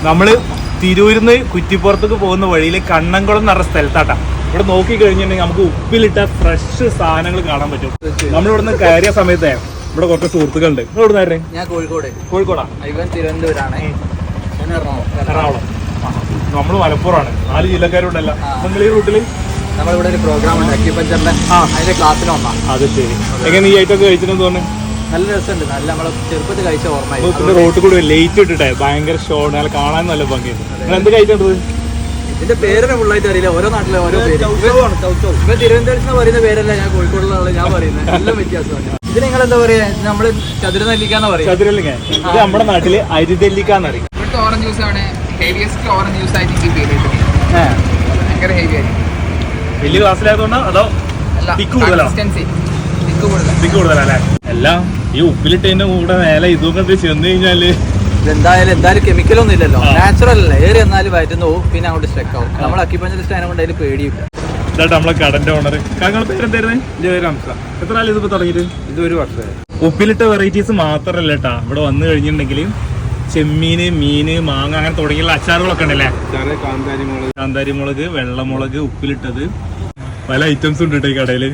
നമ്മള് തിരൂരിന്ന് കുറ്റിപ്പുറത്തേക്ക് പോകുന്ന വഴിയിൽ കണ്ണംകുളം എന്ന് പറഞ്ഞ സ്ഥലത്താട്ടാ. ഇവിടെ നോക്കി കഴിഞ്ഞിട്ടുണ്ടെങ്കിൽ നമുക്ക് ഉപ്പിലിട്ട ഫ്രഷ് സാധനങ്ങൾ കാണാൻ പറ്റും. നമ്മളിവിടുന്ന് കയറിയ സമയത്ത് ഇവിടെ കുറച്ച് സുഹൃത്തുക്കളുണ്ട്. ഇവിടെ ഞാൻ കോഴിക്കോടാ, ഇവൻ തിരുവനന്തപുരമാണ്, എറണാകുളം. നമ്മള് മലപ്പുറമാണ്. 4 ജില്ലക്കാരുണ്ടല്ലോ. നിങ്ങൾ ഈ റൂട്ടില് നമ്മളിവിടെ ഒരു പ്രോഗ്രാം ഉണ്ട് അക്യുപഞ്ചറിന്റെ, അതിന്റെ ക്ലാസ്സിന് വന്നാ. അത് ശരി. എങ്ങനെ ഈ ഐറ്റമൊക്കെ കഴിച്ചിട്ടെന്ന് തോന്നുന്നു? നല്ല രസമുണ്ട്. നല്ല നമ്മളെ ചെറുപ്പത്തിൽ കഴിച്ച ഓർമ്മ. റോട്ടിൽ കൂടെ ലേറ്റ് ഇട്ടിട്ടേ ഭയങ്കര ഷോ, നല്ല കാണാൻ നല്ല ഭംഗിയുണ്ട്. നിങ്ങൾ എന്ത് കഴിച്ചിട്ടത്? ഇതിന്റെ പേരിനെ ഫുള്ളായിട്ട് അറിയില്ല, ഓരോ നാട്ടിലെ ഓരോ പേര്. ഇപ്പൊ തിരുവനന്തപുരത്ത് പറയുന്ന പേരല്ല ഞാൻ കോഴിക്കോടുള്ള ആള് ഞാൻ പറയുന്നത്, നല്ല വ്യത്യാസമാണ്. ഇത് നിങ്ങൾ എന്താ പറയാ, നമ്മള് ചതുരനെല്ലിക്കാന്ന് പറയും. ചതുരനെല്ലിക്ക ഇത് നമ്മുടെ നാട്ടില് അരിനെല്ലിക്കാന്നറിയും. ഇവിടുത്തെ ഓറഞ്ച് ജ്യൂസ് ആണ് ഹെവിയസ്റ്റ് ഓറഞ്ച് ജ്യൂസ് ആയിട്ട് എനിക്ക് ഫീൽ ചെയ്തിട്ടുണ്ട്. ഭയങ്കര ഹെവി ആയിരിക്കും. വലിയ ക്ലാസ്സിലായതുകൊണ്ടോ അതോ തിക്ക് കൂടുതലല്ലേ? എല്ലാം ഈ ഉപ്പിലിട്ടതിന്റെ കൂടെ മേലെ ഇതൊക്കെ ചെന്ന് കഴിഞ്ഞാല് എന്തായാലും കെമിക്കലൊന്നും ഇല്ലല്ലോ, നാച്ചുറൽ അല്ലേ. ഏറി എന്നാലും വയറ്റുന്ന പോവും, പിന്നെ അങ്ങോട്ട് സ്റ്റക്ക് ആവും. നമ്മൾ അക്യുപഞ്ചറിസ്റ്റ് അതിനെ കൊണ്ട് അതിൽ പേടിയില്ല. ഇതായിട്ട് നമ്മളെ കടന്റെ ഓണർ. ഞങ്ങൾ പേരെന്തായിരുന്നു? എത്ര നാൾ ഇതിപ്പോ തുടങ്ങിയിട്ട്? ഇത് 1 വർഷം. ഉപ്പിലിട്ട വെറൈറ്റീസ് മാത്രല്ല കേട്ടാ ഇവിടെ വന്നു കഴിഞ്ഞിട്ടുണ്ടെങ്കിൽ ചെമ്മീന്, മീന്, മാങ്ങ അങ്ങനെ തുടങ്ങിയുള്ള അച്ചാറുകളൊക്കെ ഉണ്ടല്ലേ. കാന്താരി മുളക്, വെള്ളമുളക്, ഉപ്പിലിട്ടത്, പല ഐറ്റംസ് ഉണ്ട് കേട്ടോ ഈ കടയില്.